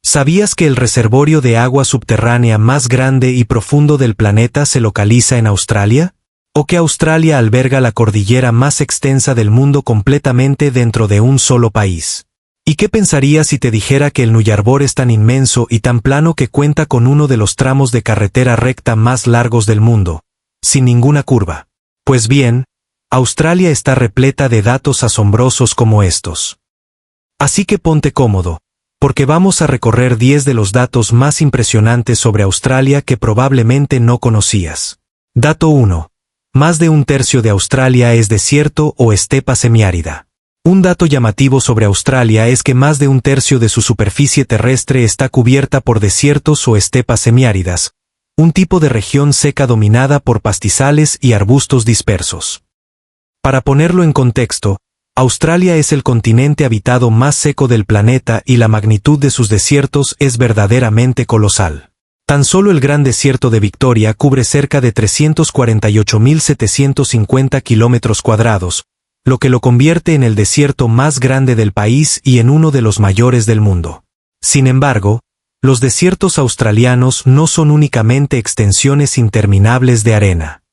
¿Sabías que el reservorio de agua subterránea más grande y profundo del planeta se localiza en Australia? ¿O que Australia alberga la cordillera más extensa del mundo completamente dentro de un solo país? ¿Y qué pensarías si te dijera que el Nullarbor es tan inmenso y tan plano que cuenta con uno de los tramos de carretera recta más largos del mundo, sin ninguna curva? Pues bien, Australia está repleta de datos asombrosos como estos. Así que ponte cómodo, porque vamos a recorrer 10 de los datos más impresionantes sobre Australia que probablemente no conocías. Dato 1. Más de un tercio de Australia es desierto o estepa semiárida. Un dato llamativo sobre Australia es que más de un tercio de su superficie terrestre está cubierta por desiertos o estepas semiáridas, un tipo de región seca dominada por pastizales y arbustos dispersos. Para ponerlo en contexto, Australia es el continente habitado más seco del planeta y la magnitud de sus desiertos es verdaderamente colosal. Tan solo el Gran Desierto de Victoria cubre cerca de 348.750 kilómetros cuadrados, lo que lo convierte en el desierto más grande del país y en uno de los mayores del mundo. Sin embargo, los desiertos australianos no son únicamente extensiones interminables de arena.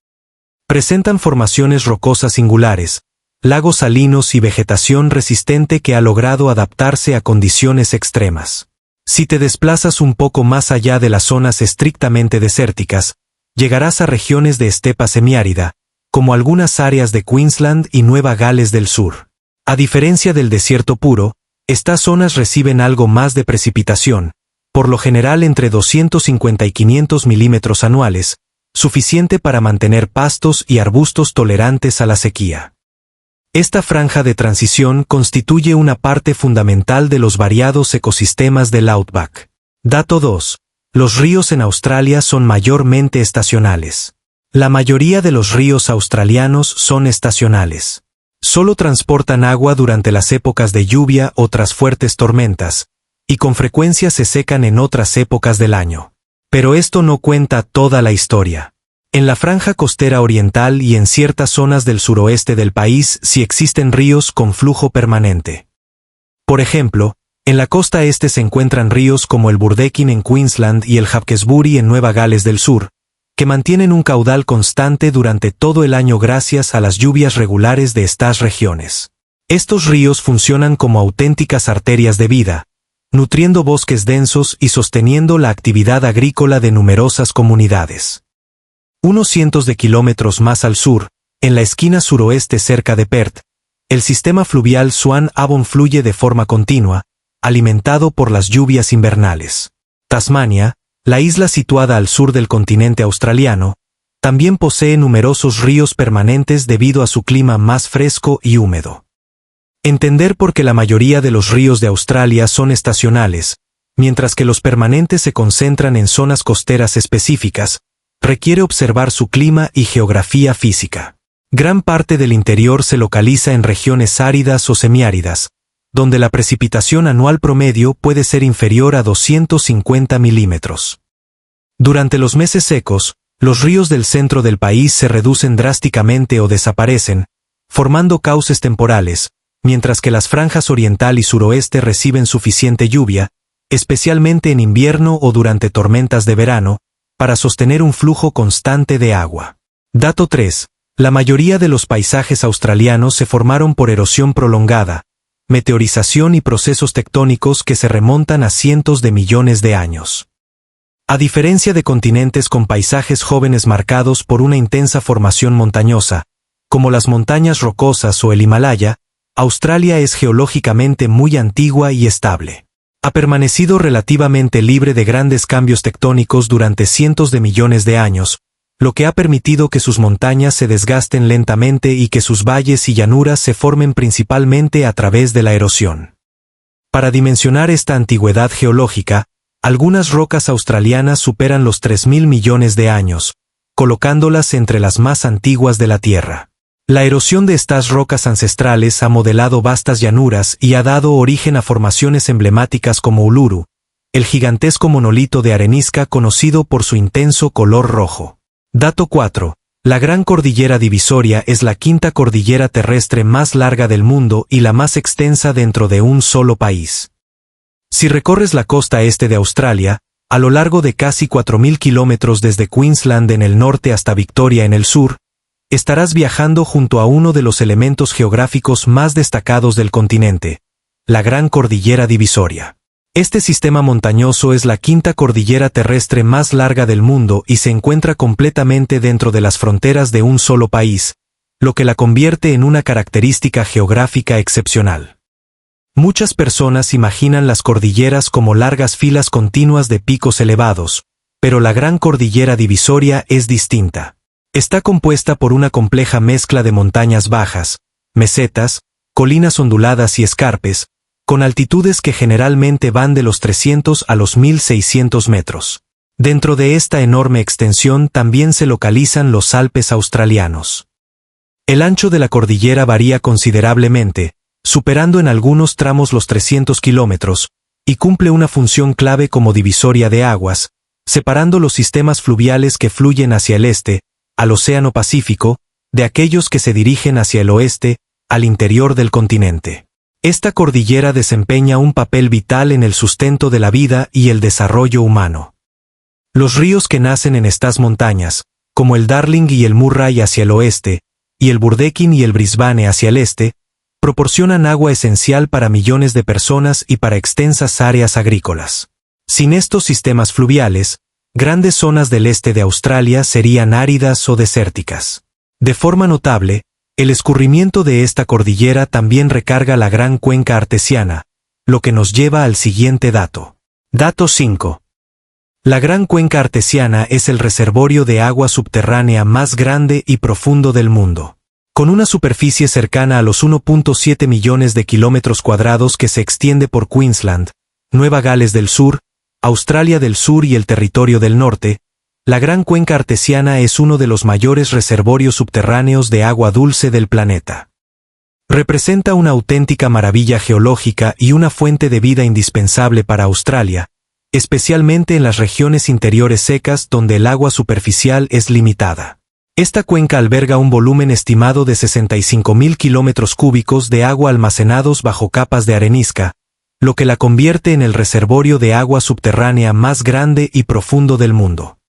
Presentan formaciones rocosas singulares, lagos salinos y vegetación resistente que ha logrado adaptarse a condiciones extremas. Si te desplazas un poco más allá de las zonas estrictamente desérticas, llegarás a regiones de estepa semiárida, como algunas áreas de Queensland y Nueva Gales del Sur. A diferencia del desierto puro, estas zonas reciben algo más de precipitación, por lo general entre 250 y 500 milímetros anuales, suficiente para mantener pastos y arbustos tolerantes a la sequía. Esta franja de transición constituye una parte fundamental de los variados ecosistemas del Outback. Dato 2. Los ríos en Australia son mayormente estacionales. La mayoría de los ríos australianos son estacionales. Solo transportan agua durante las épocas de lluvia o tras fuertes tormentas, y con frecuencia se secan en otras épocas del año. Pero esto no cuenta toda la historia. En la franja costera oriental y en ciertas zonas del suroeste del país sí existen ríos con flujo permanente. Por ejemplo, en la costa este se encuentran ríos como el Burdekin en Queensland y el Hawkesbury en Nueva Gales del Sur, que mantienen un caudal constante durante todo el año gracias a las lluvias regulares de estas regiones. Estos ríos funcionan como auténticas arterias de vida, nutriendo bosques densos y sosteniendo la actividad agrícola de numerosas comunidades. Unos cientos de kilómetros más al sur, en la esquina suroeste cerca de Perth, el sistema fluvial Swan Avon fluye de forma continua, alimentado por las lluvias invernales. Tasmania, la isla situada al sur del continente australiano, también posee numerosos ríos permanentes debido a su clima más fresco y húmedo. Entender por qué la mayoría de los ríos de Australia son estacionales, mientras que los permanentes se concentran en zonas costeras específicas, requiere observar su clima y geografía física. Gran parte del interior se localiza en regiones áridas o semiáridas, donde la precipitación anual promedio puede ser inferior a 250 milímetros. Durante los meses secos, los ríos del centro del país se reducen drásticamente o desaparecen, formando cauces temporales, mientras que las franjas oriental y suroeste reciben suficiente lluvia, especialmente en invierno o durante tormentas de verano, para sostener un flujo constante de agua. Dato 3. La mayoría de los paisajes australianos se formaron por erosión prolongada, meteorización y procesos tectónicos que se remontan a cientos de millones de años. A diferencia de continentes con paisajes jóvenes marcados por una intensa formación montañosa, como las montañas rocosas o el Himalaya, Australia es geológicamente muy antigua y estable. Ha permanecido relativamente libre de grandes cambios tectónicos durante cientos de millones de años, lo que ha permitido que sus montañas se desgasten lentamente y que sus valles y llanuras se formen principalmente a través de la erosión. Para dimensionar esta antigüedad geológica, algunas rocas australianas superan los 3.000 millones de años, colocándolas entre las más antiguas de la Tierra. La erosión de estas rocas ancestrales ha modelado vastas llanuras y ha dado origen a formaciones emblemáticas como Uluru, el gigantesco monolito de arenisca conocido por su intenso color rojo. Dato 4. La Gran Cordillera Divisoria es la quinta cordillera terrestre más larga del mundo y la más extensa dentro de un solo país. Si recorres la costa este de Australia, a lo largo de casi 4.000 kilómetros desde Queensland en el norte hasta Victoria en el sur, estarás viajando junto a uno de los elementos geográficos más destacados del continente, la Gran Cordillera Divisoria. Este sistema montañoso es la quinta cordillera terrestre más larga del mundo y se encuentra completamente dentro de las fronteras de un solo país, lo que la convierte en una característica geográfica excepcional. Muchas personas imaginan las cordilleras como largas filas continuas de picos elevados, pero la Gran Cordillera Divisoria es distinta. Está compuesta por una compleja mezcla de montañas bajas, mesetas, colinas onduladas y escarpes, con altitudes que generalmente van de los 300 a los 1.600 metros. Dentro de esta enorme extensión también se localizan los Alpes australianos. El ancho de la cordillera varía considerablemente, superando en algunos tramos los 300 kilómetros, y cumple una función clave como divisoria de aguas, separando los sistemas fluviales que fluyen hacia el este, al Océano Pacífico, de aquellos que se dirigen hacia el oeste, al interior del continente. Esta cordillera desempeña un papel vital en el sustento de la vida y el desarrollo humano. Los ríos que nacen en estas montañas, como el Darling y el Murray hacia el oeste, y el Burdekin y el Brisbane hacia el este, proporcionan agua esencial para millones de personas y para extensas áreas agrícolas. Sin estos sistemas fluviales, grandes zonas del este de Australia serían áridas o desérticas. De forma notable, el escurrimiento de esta cordillera también recarga la Gran Cuenca Artesiana, lo que nos lleva al siguiente dato. Dato 5. La Gran Cuenca Artesiana es el reservorio de agua subterránea más grande y profundo del mundo. Con una superficie cercana a los 1.7 millones de kilómetros cuadrados que se extiende por Queensland, Nueva Gales del Sur, Australia del Sur y el Territorio del Norte, la Gran Cuenca Artesiana es uno de los mayores reservorios subterráneos de agua dulce del planeta. Representa una auténtica maravilla geológica y una fuente de vida indispensable para Australia, especialmente en las regiones interiores secas donde el agua superficial es limitada. Esta cuenca alberga un volumen estimado de 65.000 kilómetros cúbicos de agua almacenados bajo capas de arenisca, lo que la convierte en el reservorio de agua subterránea más grande y profundo del mundo.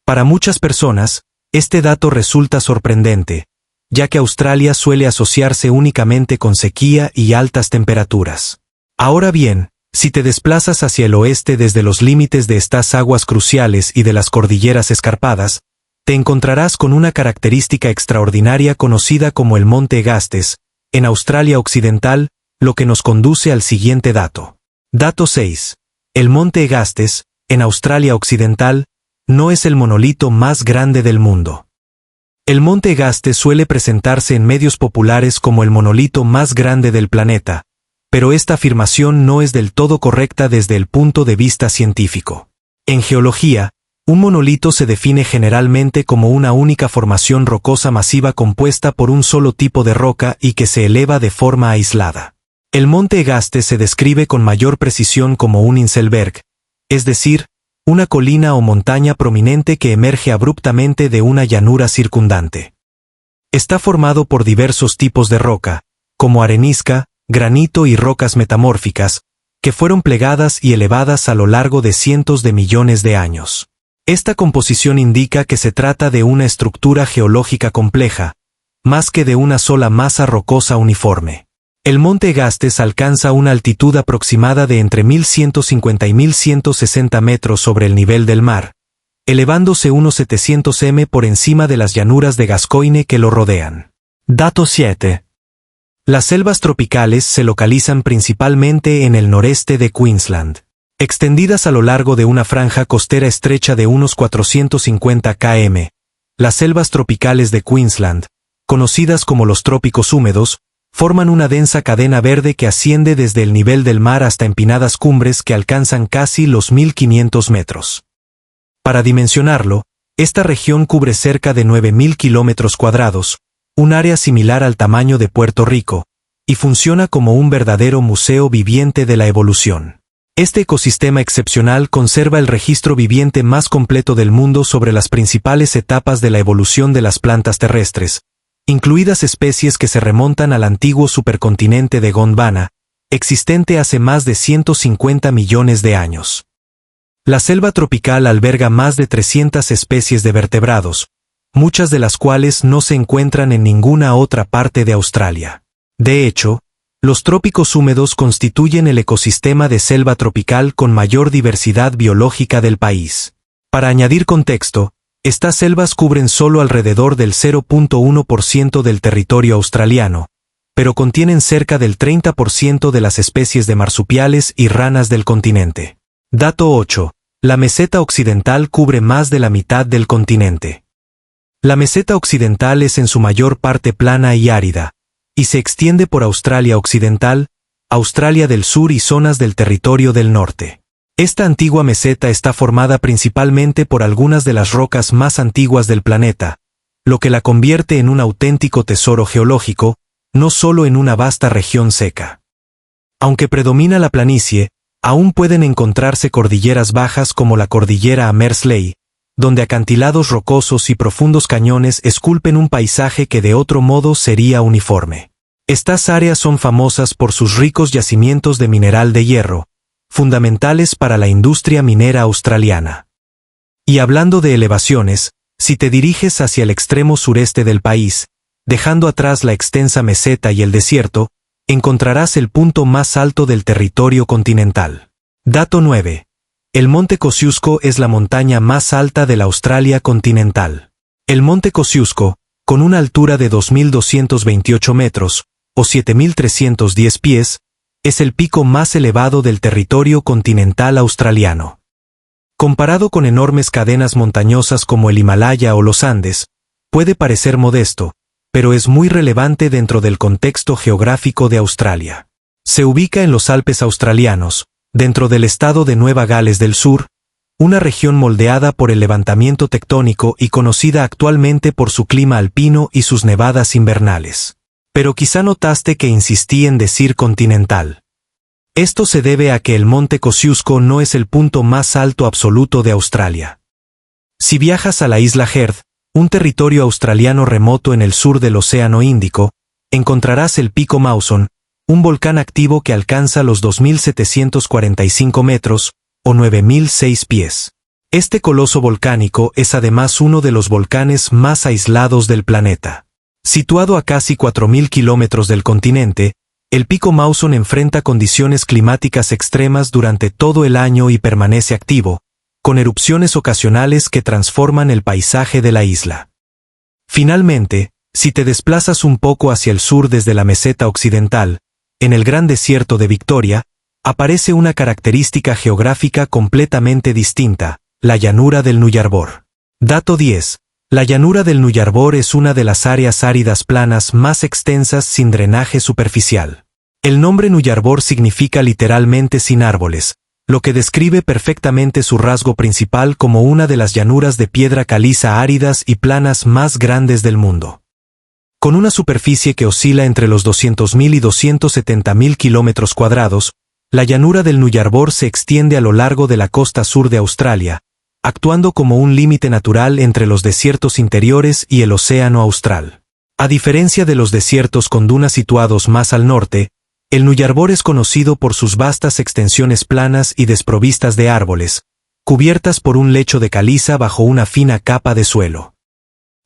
Para muchas personas, este dato resulta sorprendente, ya que Australia suele asociarse únicamente con sequía y altas temperaturas. Ahora bien, si te desplazas hacia el oeste desde los límites de estas aguas cruciales y de las cordilleras escarpadas, te encontrarás con una característica extraordinaria conocida como el Monte Agaste, en Australia Occidental, lo que nos conduce al siguiente dato. Dato 6. El Monte Agaste, en Australia Occidental, no es el monolito más grande del mundo. El Monte Agaste suele presentarse en medios populares como el monolito más grande del planeta, pero esta afirmación no es del todo correcta desde el punto de vista científico. En geología, un monolito se define generalmente como una única formación rocosa masiva compuesta por un solo tipo de roca y que se eleva de forma aislada. El Monte Agaste se describe con mayor precisión como un Inselberg, es decir, una colina o montaña prominente que emerge abruptamente de una llanura circundante. Está formado por diversos tipos de roca, como arenisca, granito y rocas metamórficas, que fueron plegadas y elevadas a lo largo de cientos de millones de años. Esta composición indica que se trata de una estructura geológica compleja, más que de una sola masa rocosa uniforme. El Monte Agaste alcanza una altitud aproximada de entre 1.150 y 1.160 metros sobre el nivel del mar, elevándose unos 700 m por encima de las llanuras de Gascoyne que lo rodean. Dato 7. Las selvas tropicales se localizan principalmente en el noreste de Queensland. Extendidas a lo largo de una franja costera estrecha de unos 450 km, las selvas tropicales de Queensland, conocidas como los trópicos húmedos, forman una densa cadena verde que asciende desde el nivel del mar hasta empinadas cumbres que alcanzan casi los 1.500 metros. Para dimensionarlo, esta región cubre cerca de 9.000 kilómetros cuadrados, un área similar al tamaño de Puerto Rico, y funciona como un verdadero museo viviente de la evolución. Este ecosistema excepcional conserva el registro viviente más completo del mundo sobre las principales etapas de la evolución de las plantas terrestres, incluidas especies que se remontan al antiguo supercontinente de Gondwana, existente hace más de 150 millones de años. La selva tropical alberga más de 300 especies de vertebrados, muchas de las cuales no se encuentran en ninguna otra parte de Australia. De hecho, los trópicos húmedos constituyen el ecosistema de selva tropical con mayor diversidad biológica del país. Para añadir contexto, estas selvas cubren solo alrededor del 0.1% del territorio australiano, pero contienen cerca del 30% de las especies de marsupiales y ranas del continente. Dato 8. La meseta occidental cubre más de la mitad del continente. La meseta occidental es en su mayor parte plana y árida, y se extiende por Australia Occidental, Australia del Sur y zonas del Territorio del Norte. Esta antigua meseta está formada principalmente por algunas de las rocas más antiguas del planeta, lo que la convierte en un auténtico tesoro geológico, no solo en una vasta región seca. Aunque predomina la planicie, aún pueden encontrarse cordilleras bajas como la cordillera Amersley, donde acantilados rocosos y profundos cañones esculpen un paisaje que de otro modo sería uniforme. Estas áreas son famosas por sus ricos yacimientos de mineral de hierro, fundamentales para la industria minera australiana. Y hablando de elevaciones, si te diriges hacia el extremo sureste del país, dejando atrás la extensa meseta y el desierto, encontrarás el punto más alto del territorio continental. Dato 9. El Monte Kosciuszko es la montaña más alta de la Australia continental. El Monte Kosciuszko, con una altura de 2.228 metros, o 7.310 pies, es el pico más elevado del territorio continental australiano. Comparado con enormes cadenas montañosas como el Himalaya o los Andes, puede parecer modesto, pero es muy relevante dentro del contexto geográfico de Australia. Se ubica en los Alpes australianos, dentro del estado de Nueva Gales del Sur, una región moldeada por el levantamiento tectónico y conocida actualmente por su clima alpino y sus nevadas invernales. Pero quizá notaste que insistí en decir continental. Esto se debe a que el Monte Kosciuszko no es el punto más alto absoluto de Australia. Si viajas a la isla Heard, un territorio australiano remoto en el sur del Océano Índico, encontrarás el Pico Mawson, un volcán activo que alcanza los 2.745 metros, o 9.006 pies. Este coloso volcánico es además uno de los volcanes más aislados del planeta. Situado a casi 4.000 kilómetros del continente, el Pico Mawson enfrenta condiciones climáticas extremas durante todo el año y permanece activo, con erupciones ocasionales que transforman el paisaje de la isla. Finalmente, si te desplazas un poco hacia el sur desde la meseta occidental, en el Gran Desierto de Victoria, aparece una característica geográfica completamente distinta, la llanura del Nullarbor. Dato 10. La llanura del Nullarbor es una de las áreas áridas planas más extensas sin drenaje superficial. El nombre Nullarbor significa literalmente sin árboles, lo que describe perfectamente su rasgo principal como una de las llanuras de piedra caliza áridas y planas más grandes del mundo. Con una superficie que oscila entre los 200.000 y 270.000 kilómetros cuadrados, la llanura del Nullarbor se extiende a lo largo de la costa sur de Australia, actuando como un límite natural entre los desiertos interiores y el océano austral. A diferencia de los desiertos con dunas situados más al norte, el Nullarbor es conocido por sus vastas extensiones planas y desprovistas de árboles, cubiertas por un lecho de caliza bajo una fina capa de suelo.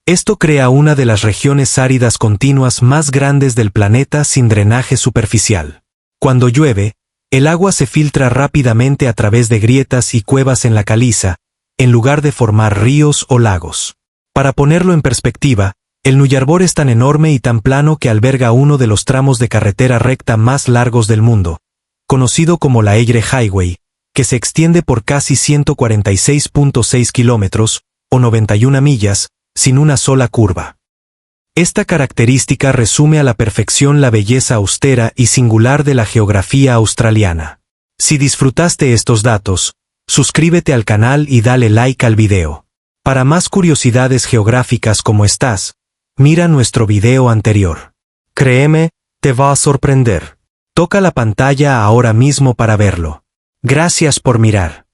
Esto crea una de las regiones áridas continuas más grandes del planeta sin drenaje superficial. Cuando llueve, el agua se filtra rápidamente a través de grietas y cuevas en la caliza, en lugar de formar ríos o lagos. Para ponerlo en perspectiva, el Nullarbor es tan enorme y tan plano que alberga uno de los tramos de carretera recta más largos del mundo, conocido como la Eyre Highway, que se extiende por casi 146.6 kilómetros, o 91 millas, sin una sola curva. Esta característica resume a la perfección la belleza austera y singular de la geografía australiana. Si disfrutaste estos datos, suscríbete al canal y dale like al video. Para más curiosidades geográficas como estas, mira nuestro video anterior. Créeme, te va a sorprender. Toca la pantalla ahora mismo para verlo. Gracias por mirar.